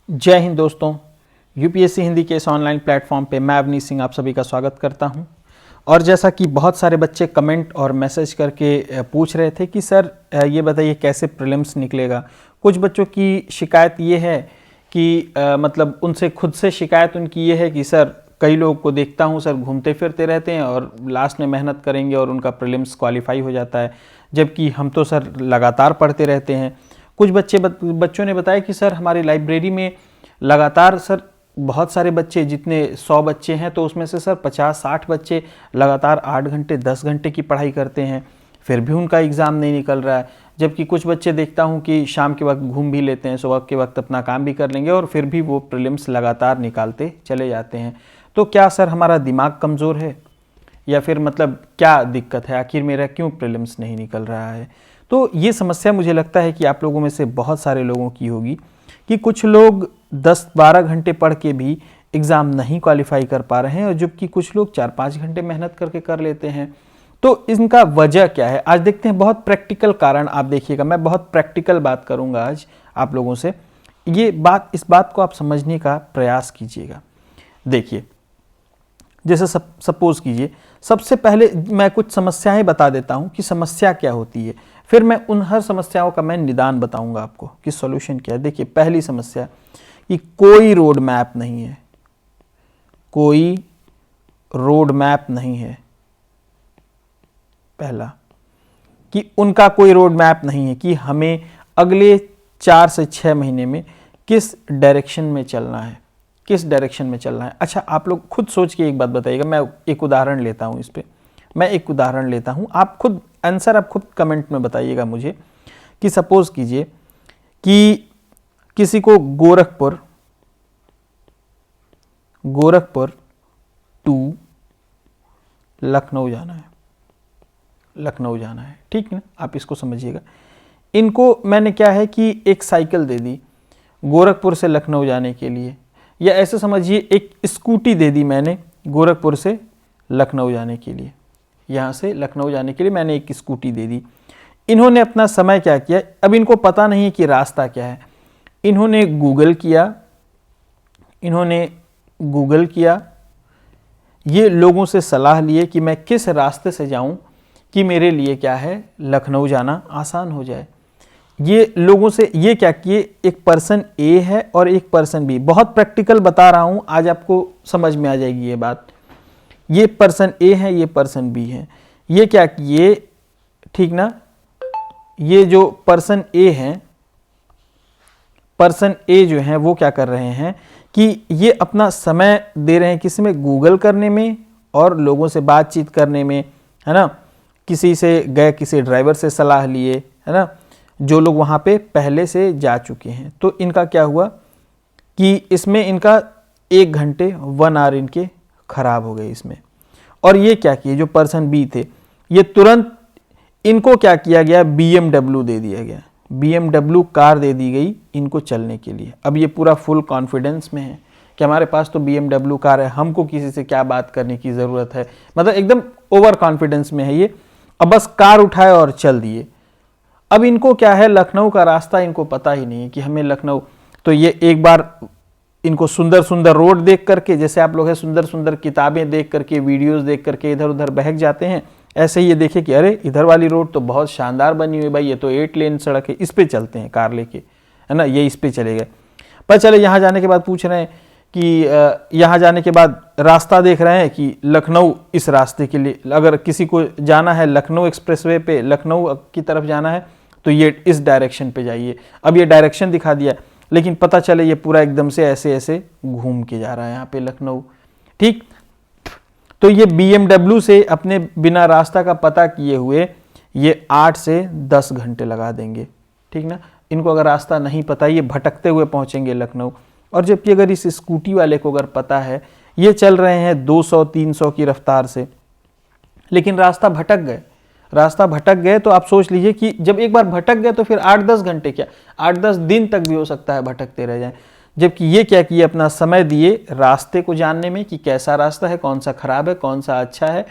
जय हिंद दोस्तों। यूपीएससी हिंदी के इस ऑनलाइन प्लेटफॉर्म पे मैं अवनीश सिंह आप सभी का स्वागत करता हूं। और जैसा कि बहुत सारे बच्चे कमेंट और मैसेज करके पूछ रहे थे कि सर ये बताइए कैसे प्रीलिम्स निकलेगा। कुछ बच्चों की शिकायत ये है कि मतलब उनसे खुद से शिकायत उनकी ये है कि सर कई लोगों को देखता हूँ सर घूमते फिरते रहते हैं और लास्ट में मेहनत करेंगे और उनका प्रीलिम्स क्वालिफाई हो जाता है, जबकि हम तो सर लगातार पढ़ते रहते हैं। कुछ बच्चों ने बताया कि सर हमारी लाइब्रेरी में लगातार सर बहुत सारे बच्चे, जितने 100 बच्चे हैं तो उसमें से सर 50-60 बच्चे लगातार 8 घंटे 10 घंटे की पढ़ाई करते हैं, फिर भी उनका एग्ज़ाम नहीं निकल रहा है। जबकि कुछ बच्चे देखता हूँ कि शाम के वक्त घूम भी लेते हैं, सुबह के वक्त अपना काम भी कर लेंगे और फिर भी वो प्रीलिम्स लगातार निकालते चले जाते हैं। तो क्या सर हमारा दिमाग कमज़ोर है या फिर मतलब क्या दिक्कत है, आखिर मेरा क्यों प्रीलिम्स नहीं निकल रहा है? तो ये समस्या मुझे लगता है कि आप लोगों में से बहुत सारे लोगों की होगी कि कुछ लोग 10-12 घंटे पढ़ के भी एग्ज़ाम नहीं क्वालिफाई कर पा रहे हैं और जबकि कुछ लोग 4-5 घंटे मेहनत करके कर लेते हैं। तो इनका वजह क्या है, आज देखते हैं। बहुत प्रैक्टिकल कारण आप देखिएगा, मैं बहुत प्रैक्टिकल बात करूंगा आज आप लोगों से। इस बात को आप समझने का प्रयास कीजिएगा। देखिए, जैसे सपोज कीजिए, सबसे पहले मैं कुछ समस्याएं बता देता हूं कि समस्या क्या होती है, फिर मैं उन हर समस्याओं का मैं निदान बताऊंगा आपको कि सॉल्यूशन क्या है। देखिए, पहली समस्या कि कोई रोड मैप नहीं है, कोई रोड मैप नहीं है। पहला कि उनका कोई रोड मैप नहीं है कि हमें अगले 4 से 6 महीने में किस डायरेक्शन में चलना है, किस डायरेक्शन में चलना है। अच्छा, आप लोग खुद सोच के एक बात बताइएगा। मैं एक उदाहरण लेता हूं इस पे, मैं एक उदाहरण लेता हूं, आप खुद आंसर आप खुद कमेंट में बताइएगा मुझे कि सपोज कीजिए कि किसी को गोरखपुर टू लखनऊ जाना है, लखनऊ जाना है, ठीक है। आप इसको समझिएगा। इनको मैंने क्या है कि एक साइकिल दे दी गोरखपुर से लखनऊ जाने के लिए, या ऐसे समझिए एक स्कूटी दे दी मैंने गोरखपुर से लखनऊ जाने के लिए। यहाँ से लखनऊ जाने के लिए मैंने एक स्कूटी दे दी। इन्होंने अपना समय क्या किया, अब इनको पता नहीं है कि रास्ता क्या है। इन्होंने गूगल किया, ये लोगों से सलाह लिए कि मैं किस रास्ते से जाऊं कि मेरे लिए क्या है, लखनऊ जाना आसान हो जाए। ये लोगों से ये क्या किए, एक पर्सन ए है और एक पर्सन बी। बहुत प्रैक्टिकल बता रहा हूं, आज आपको समझ में आ जाएगी ये बात। ये पर्सन ए है, ये पर्सन बी है। ये क्या किए, ठीक ना, ये जो पर्सन ए है, पर्सन ए जो है वो क्या कर रहे हैं कि ये अपना समय दे रहे हैं किसी में, गूगल करने में और लोगों से बातचीत करने में, है ना। किसी से गए, किसी ड्राइवर से सलाह लिए, है ना, जो लोग वहाँ पे पहले से जा चुके हैं। तो इनका क्या हुआ कि इसमें इनका 1 घंटे 1 आवर इनके खराब हो गए इसमें। और ये क्या किए, जो पर्सन बी थे, ये तुरंत इनको क्या किया गया, BMW दे दिया गया, BMW कार दे दी गई इनको चलने के लिए। अब ये पूरा फुल कॉन्फिडेंस में है कि हमारे पास तो BMW कार है, हमको किसी से क्या बात करने की ज़रूरत है, मतलब एकदम ओवर कॉन्फिडेंस में है ये। अब बस कार उठाए और चल दिए। अब इनको क्या है, लखनऊ का रास्ता इनको पता ही नहीं है कि हमें लखनऊ, तो ये एक बार इनको सुंदर सुंदर रोड देख करके, जैसे आप लोग हैं सुंदर सुंदर किताबें देख करके, वीडियोस देख करके इधर उधर बहक जाते हैं, ऐसे ही ये देखे कि अरे इधर वाली रोड तो बहुत शानदार बनी हुई भाई, ये तो 8 लेन सड़क है, इस पे चलते हैं कार लेके, है ना, ये इस पे चले गए। पर चले यहाँ जाने के बाद पूछ रहे हैं कि यहाँ जाने के बाद रास्ता देख रहे हैं कि लखनऊ, इस रास्ते के लिए अगर किसी को जाना है लखनऊ एक्सप्रेसवे पे, लखनऊ की तरफ जाना है तो ये इस डायरेक्शन पे जाइए। अब ये डायरेक्शन दिखा दिया, लेकिन पता चले ये पूरा एकदम से ऐसे ऐसे घूम के जा रहा है यहाँ पे लखनऊ, ठीक। तो ये BMW से अपने बिना रास्ता का पता किए हुए ये 8 से 10 घंटे लगा देंगे, ठीक ना। इनको अगर रास्ता नहीं पता, ये भटकते हुए पहुंचेंगे लखनऊ। और जबकि अगर इस स्कूटी वाले को अगर पता है, ये चल रहे हैं 200-300 की रफ्तार से, लेकिन रास्ता भटक गए तो आप सोच लीजिए कि जब एक बार भटक गए तो फिर 8-10 घंटे क्या, 8-10 दिन तक भी हो सकता है भटकते रह जाएं। जबकि ये क्या किए, अपना समय दिए रास्ते को जानने में कि कैसा रास्ता है, कौन सा खराब है, कौन सा अच्छा है,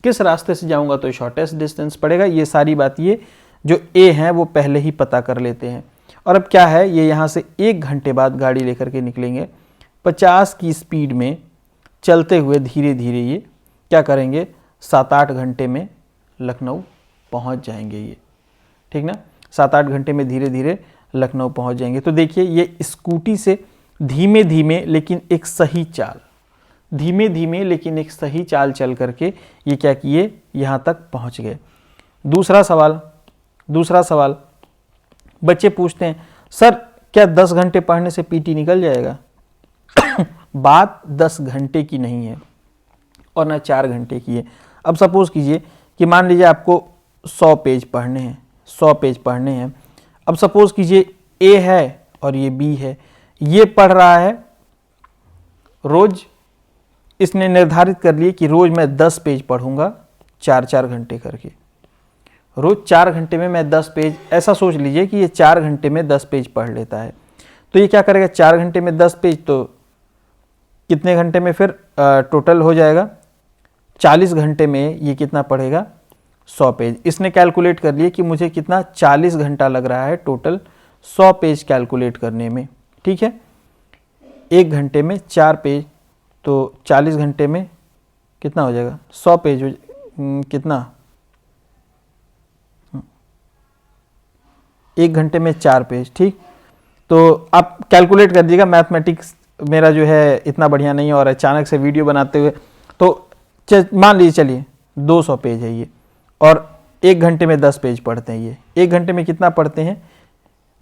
किस रास्ते से जाऊंगा तो शॉर्टेस्ट डिस्टेंस पड़ेगा। ये सारी बात ये जो ए हैं वो पहले ही पता कर लेते हैं। और अब क्या है, ये यहाँ से 1 घंटे बाद गाड़ी लेकर के निकलेंगे, 50 की स्पीड में चलते हुए धीरे धीरे ये क्या करेंगे, 7-8 घंटे में लखनऊ पहुँच जाएंगे ये, ठीक ना, 7-8 घंटे में धीरे धीरे लखनऊ पहुँच जाएंगे। तो देखिए ये स्कूटी से धीमे धीमे लेकिन एक सही चाल, धीमे धीमे लेकिन एक सही चाल चल करके ये क्या किए, यहाँ तक पहुँच गए। दूसरा सवाल बच्चे पूछते हैं, सर क्या 10 घंटे पढ़ने से पीटी निकल जाएगा? बात 10 घंटे की नहीं है और ना 4 घंटे की है। अब सपोज कीजिए कि मान लीजिए आपको 100 पेज पढ़ने हैं, 100 पेज पढ़ने हैं। अब सपोज कीजिए ए है और ये बी है, ये पढ़ रहा है रोज, इसने निर्धारित कर लिए कि रोज मैं 10 पेज पढ़ूंगा 4-4 घंटे करके, रोज 4 घंटे में मैं 10 पेज, ऐसा सोच लीजिए कि ये 4 घंटे में 10 पेज पढ़ लेता है। तो ये क्या करेगा, 4 घंटे में 10 पेज, तो कितने घंटे में फिर टोटल हो जाएगा, 40 घंटे में ये कितना पढ़ेगा, 100 पेज। इसने कैलकुलेट कर लिए कि मुझे कितना 40 घंटा लग रहा है टोटल 100 पेज कैलकुलेट करने में, ठीक है। 1 घंटे में 4 पेज, तो 40 घंटे में कितना हो जाएगा, 100 पेज कितना, 1 घंटे में 4 पेज, ठीक। तो आप कैलकुलेट कर दीजिएगा, मैथमेटिक्स मेरा जो है इतना बढ़िया नहीं है और अचानक से वीडियो बनाते हुए, तो मान लीजिए चलिए 200 पेज है ये, और 1 घंटे में 10 पेज पढ़ते हैं ये, 1 घंटे में कितना पढ़ते हैं,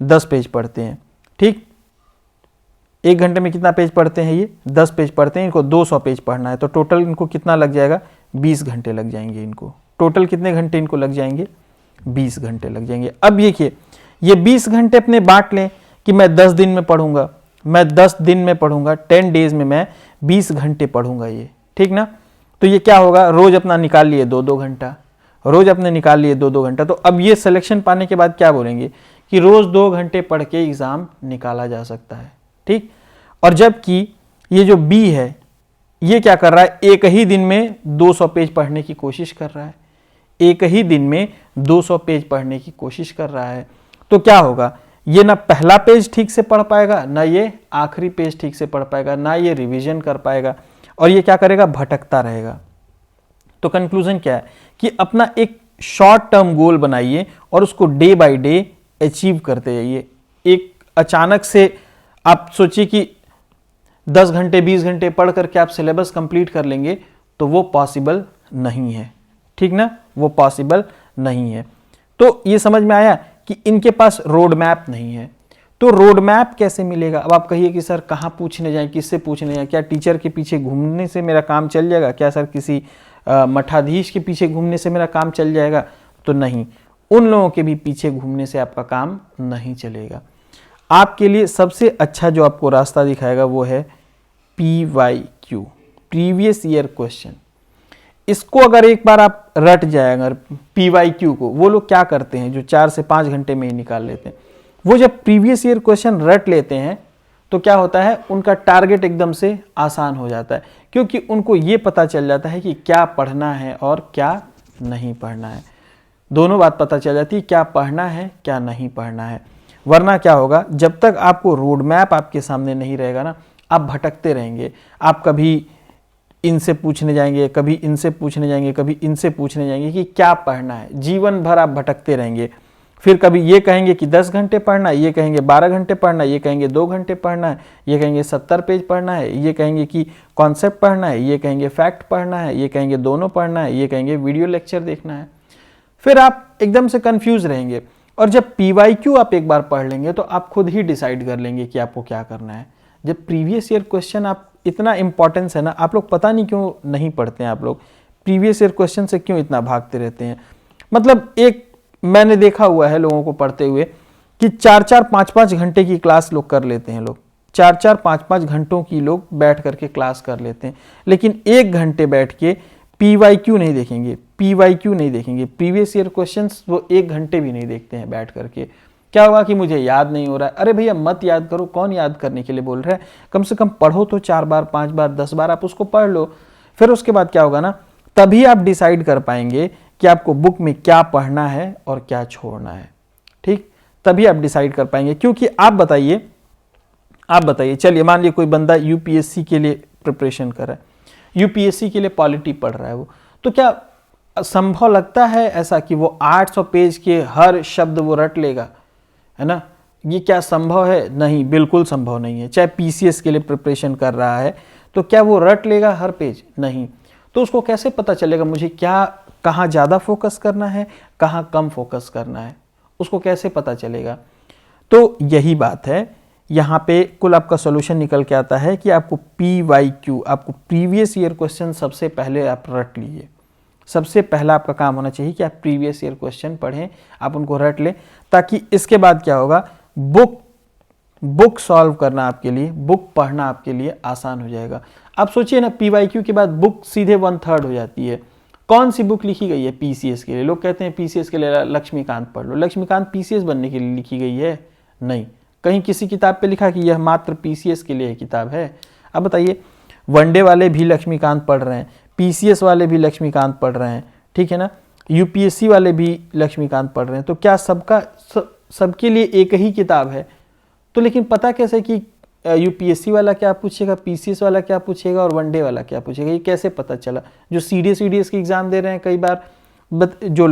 10 पेज पढ़ते हैं, ठीक। 1 घंटे में कितना पेज पढ़ते हैं ये, 10 पेज पढ़ते हैं, इनको 200 पेज पढ़ना है, तो टोटल इनको कितना लग जाएगा, 20 घंटे लग जाएंगे इनको। टोटल कितने घंटे इनको लग जाएंगे, 20 घंटे लग जाएंगे। अब देखिए ये 20 घंटे अपने बांट लें कि मैं 10 दिन में पढ़ूंगा, मैं 10 दिन में पढ़ूंगा, 10 डेज में मैं 20 घंटे पढ़ूंगा ये, ठीक ना। तो ये क्या होगा, रोज अपना निकाल लिए 2-2 घंटा, रोज अपने निकाल लिए 2-2 घंटा। तो अब ये सिलेक्शन पाने के बाद क्या बोलेंगे कि रोज 2 घंटे पढ़ के एग्जाम निकाला जा सकता है, ठीक। और जबकि ये जो बी है ये क्या कर रहा है, एक ही दिन में 200 पेज पढ़ने की कोशिश कर रहा है, एक ही दिन में 200 पेज पढ़ने की कोशिश कर रहा है। तो क्या होगा, ये ना पहला पेज ठीक से पढ़ पाएगा, ना ये आखिरी पेज ठीक से पढ़ पाएगा, ना ये रिवीजन कर पाएगा, और ये क्या करेगा, भटकता रहेगा। तो कंक्लूजन क्या है कि अपना एक शॉर्ट टर्म गोल बनाइए और उसको डे बाय डे अचीव करते जाइए। एक अचानक से आप सोचिए कि 10 घंटे 20 घंटे पढ़ करके आप सिलेबस कंप्लीट कर लेंगे, तो वो पॉसिबल नहीं है, ठीक ना, वो पॉसिबल नहीं है। तो ये समझ में आया कि इनके पास रोड मैप नहीं है। तो रोड मैप कैसे मिलेगा? अब आप कहिए कि सर कहाँ पूछने जाएं, किससे पूछने जाएं, क्या टीचर के पीछे घूमने से मेरा काम चल जाएगा, क्या सर किसी मठाधीश के पीछे घूमने से मेरा काम चल जाएगा? तो नहीं, उन लोगों के भी पीछे घूमने से आपका काम नहीं चलेगा। आपके लिए सबसे अच्छा जो आपको रास्ता दिखाएगा वो है PYQ, प्रीवियस ईयर क्वेश्चन। इसको अगर एक बार आप रट जाए, अगर PYQ को, वो लोग क्या करते हैं जो 4 से 5 घंटे में ही निकाल लेते हैं, वो जब प्रीवियस ईयर क्वेश्चन रट लेते हैं तो क्या होता है, उनका टारगेट एकदम से आसान हो जाता है, क्योंकि उनको ये पता चल जाता है कि क्या पढ़ना है और क्या नहीं पढ़ना है। दोनों बात पता चल जाती है, क्या पढ़ना है क्या नहीं पढ़ना है। वरना क्या होगा, जब तक आपको रोड मैप आपके सामने नहीं रहेगा ना, आप भटकते रहेंगे। आप कभी इनसे पूछने जाएंगे, कभी इनसे पूछने जाएंगे, कभी इनसे पूछने जाएंगे कि क्या पढ़ना है। जीवन भर आप भटकते रहेंगे। फिर कभी ये कहेंगे कि 10 घंटे पढ़ना है, ये कहेंगे 12 घंटे पढ़ना है, ये कहेंगे 2 घंटे पढ़ना है, ये कहेंगे 70 पेज पढ़ना है, ये कहेंगे कि कॉन्सेप्ट पढ़ना है, ये कहेंगे फैक्ट पढ़ना है, ये कहेंगे दोनों पढ़ना है, ये कहेंगे वीडियो लेक्चर देखना है। फिर आप एकदम से कंफ्यूज रहेंगे। और जब PYQ आप एक बार पढ़ लेंगे तो आप खुद ही डिसाइड कर लेंगे कि आपको क्या करना है। जब प्रीवियस ईयर क्वेश्चन आप इतना इंपॉर्टेंस है ना, आप लोग पता नहीं क्यों नहीं पढ़ते हैं, आप लोग प्रीवियस ईयर क्वेश्चन से क्यों इतना भागते रहते हैं। मतलब एक मैंने देखा हुआ है लोगों को पढ़ते हुए कि 4-4, 5-5 घंटे की क्लास लोग कर लेते हैं, लोग 4-4, 5-5 घंटों की लोग बैठ करके क्लास कर लेते हैं, लेकिन 1 घंटे बैठ के PYQ नहीं देखेंगे, PYQ नहीं देखेंगे, प्रीवियस ईयर क्वेश्चंस वो 1 घंटे भी नहीं देखते हैं बैठ करके। क्या होगा कि मुझे याद नहीं हो रहा है। अरे भैया मत याद करो, कौन याद करने के लिए बोल रहा है, कम से कम पढ़ो तो 4 बार 5 बार 10 बार आप उसको पढ़ लो। फिर उसके बाद क्या होगा ना, तभी आप डिसाइड कर पाएंगे कि आपको बुक में क्या पढ़ना है और क्या छोड़ना है, ठीक। तभी आप डिसाइड कर पाएंगे। क्योंकि आप बताइए चलिए मान लीजिए कोई बंदा यूपीएससी के लिए प्रिपरेशन कर रहा है, यूपीएससी के लिए पॉलिटी पढ़ रहा है वो, तो क्या संभव लगता है ऐसा कि वो 800 पेज के हर शब्द वो रट लेगा, है ना? ये क्या संभव है? नहीं, बिल्कुल संभव नहीं है। चाहे पीसीएस के लिए प्रिपरेशन कर रहा है तो क्या वो रट लेगा हर पेज? नहीं। तो उसको कैसे पता चलेगा मुझे क्या कहाँ ज़्यादा फोकस करना है, कहाँ कम फोकस करना है, उसको कैसे पता चलेगा? तो यही बात है, यहाँ पे कुल आपका सॉल्यूशन निकल के आता है कि आपको PYQ, आपको प्रीवियस ईयर क्वेश्चन सबसे पहले आप रट लीजिए। सबसे पहला आपका काम होना चाहिए कि आप प्रीवियस ईयर क्वेश्चन पढ़ें, आप उनको रट लें, ताकि इसके बाद क्या होगा, बुक सॉल्व करना आपके लिए, बुक पढ़ना आपके लिए आसान हो जाएगा। आप सोचिए ना, PYQ के बाद बुक सीधे 1/3 हो जाती है। कौन सी बुक लिखी गई है पीसीएस के लिए? लोग कहते हैं पीसीएस के लिए लक्ष्मीकांत पढ़ लो। लक्ष्मीकांत पीसीएस बनने के लिए लिखी गई है? नहीं। कहीं किसी किताब पे लिखा कि यह मात्र पीसीएस के लिए किताब है? अब बताइए, वनडे वाले भी लक्ष्मीकांत पढ़ रहे हैं, पीसीएस वाले भी लक्ष्मीकांत पढ़ रहे हैं, ठीक है ना, यूपीएससी वाले भी लक्ष्मीकांत पढ़ रहे हैं, तो क्या सबके लिए एक ही किताब है? तो लेकिन पता कैसे कि यूपीएससी वाला क्या पूछेगा, पीसीएस वाला क्या पूछेगा और वनडे वाला क्या पूछेगा? ये कैसे पता चला? जो सीडीएस की एग्ज़ाम दे रहे हैं कई बार, जो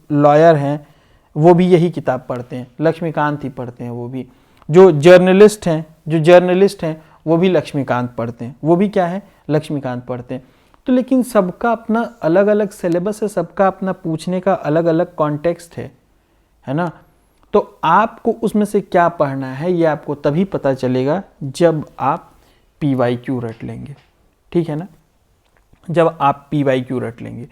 लॉयर हैं वो भी यही किताब पढ़ते हैं, लक्ष्मीकांत ही पढ़ते हैं। वो भी जो जर्नलिस्ट हैं वो भी लक्ष्मीकांत पढ़ते हैं, वो भी क्या है, लक्ष्मीकांत पढ़ते हैं। तो लेकिन सबका अपना अलग अलग सिलेबस है, सबका अपना पूछने का अलग अलग कॉन्टेक्स्ट है ना? तो आपको उसमें से क्या पढ़ना है ये आपको तभी पता चलेगा जब आप PYQ रट लेंगे, ठीक है ना, जब आप PYQ रट लेंगे,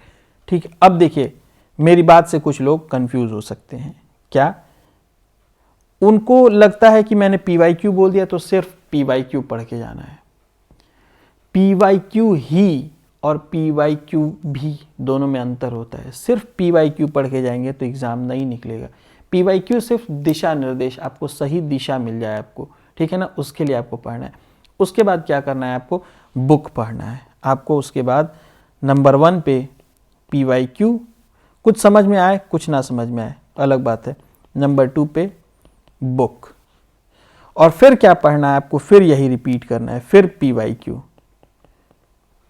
ठीक है। अब देखिए, मेरी बात से कुछ लोग कंफ्यूज हो सकते हैं। क्या उनको लगता है कि मैंने PYQ बोल दिया तो सिर्फ PYQ पढ़ के जाना है? PYQ ही और PYQ भी दोनों में अंतर होता है। सिर्फ PYQ पढ़ के जाएंगे तो एग्ज़ाम नहीं निकलेगा। PYQ सिर्फ दिशा निर्देश, आपको सही दिशा मिल जाए आपको, ठीक है ना, उसके लिए आपको पढ़ना है। उसके बाद क्या करना है, आपको बुक पढ़ना है। आपको उसके बाद नंबर 1 पे PYQ, कुछ समझ में आए कुछ ना समझ में आए अलग बात है। नंबर 2 पे बुक, और फिर क्या पढ़ना है आपको, फिर यही रिपीट करना है, फिर PYQ,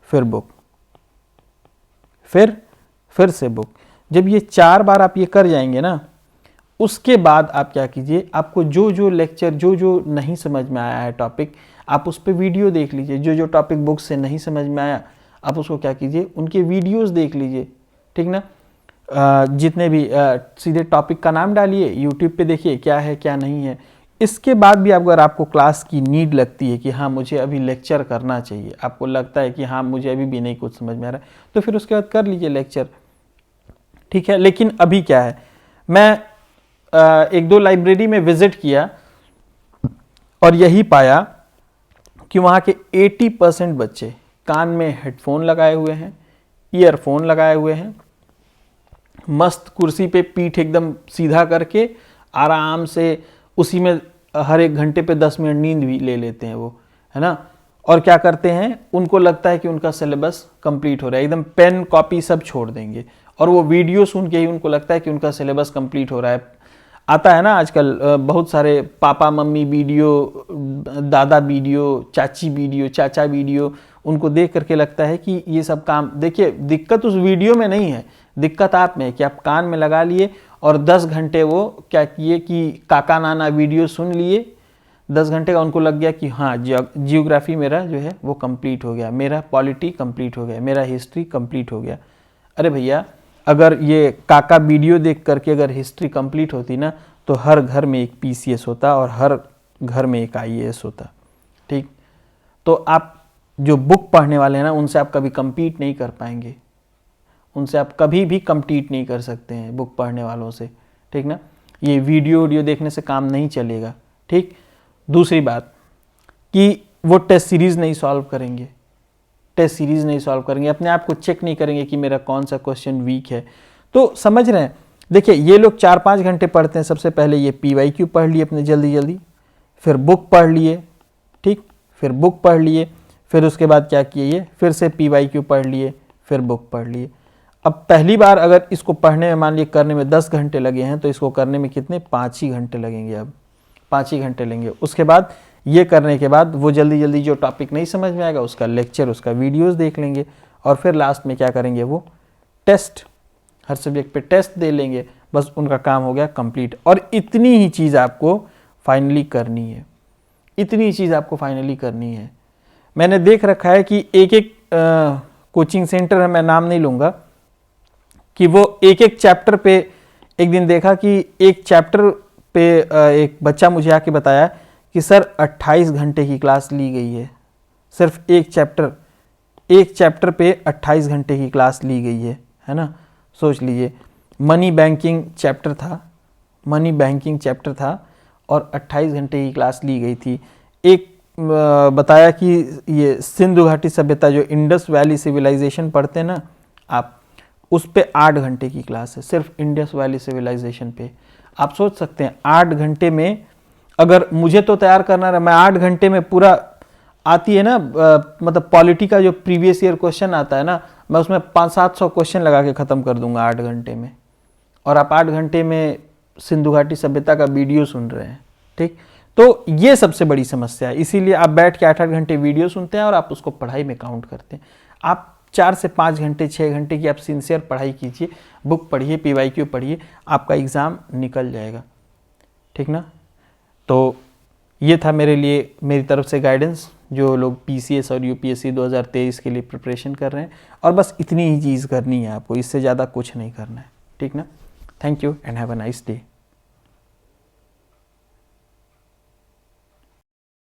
फिर बुक, फिर से बुक। जब ये 4 बार आप ये कर जाएंगे ना, उसके बाद आप क्या कीजिए, आपको जो लेक्चर जो नहीं समझ में आया है टॉपिक, आप उस पर वीडियो देख लीजिए। जो टॉपिक बुक से नहीं समझ में आया, आप उसको क्या कीजिए, उनके वीडियोस देख लीजिए, ठीक ना। जितने भी सीधे टॉपिक का नाम डालिए, यूट्यूब पे देखिए क्या है क्या नहीं है। इसके बाद भी अगर आपको क्लास की नीड लगती है कि हाँ मुझे अभी लेक्चर करना चाहिए, आपको लगता है कि हाँ मुझे अभी भी नहीं कुछ समझ में आ रहा है, तो फिर उसके बाद कर लीजिए लेक्चर, ठीक है। लेकिन अभी क्या है, मैं 1-2 लाइब्रेरी में विजिट किया और यही पाया कि वहाँ के 80% बच्चे कान में हेडफोन लगाए हुए हैं, ईयरफोन लगाए हुए हैं, मस्त कुर्सी पे पीठ एकदम सीधा करके आराम से उसी में हर 1 घंटे पे 10 मिनट नींद भी ले लेते हैं वो, है ना। और क्या करते हैं, उनको लगता है कि उनका सिलेबस कंप्लीट हो रहा है, एकदम पेन कॉपी सब छोड़ देंगे, और वो वीडियो सुन के ही उनको लगता है कि उनका सिलेबस कंप्लीट हो रहा है। आता है ना आजकल बहुत सारे पापा मम्मी वीडियो, दादा वीडियो, चाची वीडियो, चाचा वीडियो, उनको देख करके लगता है कि ये सब काम। देखिए, दिक्कत उस वीडियो में नहीं है, दिक्कत आप में है कि आप कान में लगा लिए और 10 घंटे वो क्या किए कि काका नाना वीडियो सुन लिए, 10 घंटे का उनको लग गया कि हाँ जियोग्राफी मेरा जो है वो कंप्लीट हो गया, मेरा पॉलिटी कंप्लीट हो गया, मेरा हिस्ट्री कंप्लीट हो गया। अरे भैया, अगर ये काका वीडियो देख करके अगर हिस्ट्री कंप्लीट होती ना, तो हर घर में एक PCS होता और हर घर में एक IAS होता, ठीक। तो आप जो बुक पढ़ने वाले हैं ना, उनसे आप कभी कम्पीट नहीं कर पाएंगे, उनसे आप कभी भी कम्पीट नहीं कर सकते हैं बुक पढ़ने वालों से, ठीक ना। ये वीडियो देखने से काम नहीं चलेगा, ठीक। दूसरी बात कि वो टेस्ट सीरीज़ नहीं सॉल्व करेंगे, अपने आप को चेक नहीं करेंगे कि मेरा कौन सा क्वेश्चन वीक है। तो समझ रहे हैं, देखिए ये लोग 4-5 घंटे पढ़ते हैं। सबसे पहले ये PYQ पढ़ लिए अपने जल्दी, फिर बुक पढ़ लिए, ठीक, फिर बुक पढ़ लिए, फिर उसके बाद क्या किए, ये फिर से PYQ पढ़ लिए, फिर बुक पढ़ लिए। अब पहली बार अगर इसको पढ़ने में मान लीजिए करने में 10 घंटे लगे हैं तो इसको करने में कितने 5 ही घंटे लगेंगे। अब 5 ही घंटे लेंगे। उसके बाद ये करने के बाद वो जल्दी जल्दी जो टॉपिक नहीं समझ में आएगा उसका लेक्चर, उसका वीडियोस देख लेंगे और फिर लास्ट में क्या करेंगे, वो टेस्ट, हर सब्जेक्ट पे टेस्ट दे लेंगे। बस उनका काम हो गया कंप्लीट। और इतनी ही चीज़ आपको फाइनली करनी है, इतनी ही चीज़ आपको फाइनली करनी है। मैंने देख रखा है कि एक एक कोचिंग सेंटर है, मैं नाम नहीं लूँगा, कि वो एक एक चैप्टर पे, एक दिन देखा कि एक चैप्टर पे एक बच्चा मुझे आके बताया कि सर 28 घंटे की क्लास ली गई है, सिर्फ एक चैप्टर पे 28 घंटे की क्लास ली गई है ना। सोच लीजिए, मनी बैंकिंग चैप्टर था और 28 घंटे की क्लास ली गई थी। एक बताया कि ये सिंधु घाटी सभ्यता, जो इंडस वैली सिविलाइजेशन पढ़ते हैं ना आप, उस पे 8 घंटे की क्लास है, सिर्फ इंडस वैली सिविलाइजेशन पे। आप सोच सकते हैं 8 घंटे में, अगर मुझे तो तैयार करना रहा, मैं 8 घंटे में पूरा, आती है ना मतलब पॉलिटी का जो प्रीवियस ईयर क्वेश्चन आता है ना, मैं उसमें 500-700 क्वेश्चन लगा के ख़त्म कर दूंगा 8 घंटे में। और आप 8 घंटे में सिंधु घाटी सभ्यता का वीडियो सुन रहे हैं, ठीक। तो ये सबसे बड़ी समस्या है, इसीलिए आप बैठ के 8-8 घंटे वीडियो सुनते हैं और आप उसको पढ़ाई में काउंट करते हैं। आप 4 से 5 घंटे 6 घंटे की आप सिंसियर पढ़ाई कीजिए, बुक पढ़िए, PYQ पढ़िए, आपका एग्ज़ाम निकल जाएगा, ठीक ना। तो ये था मेरी तरफ से गाइडेंस, जो लोग PCS और UPSC 2023 के लिए प्रिपरेशन कर रहे हैं। और बस इतनी ही चीज़ करनी है आपको, इससे ज़्यादा कुछ नहीं करना है, ठीक ना। Thank you and have a nice day.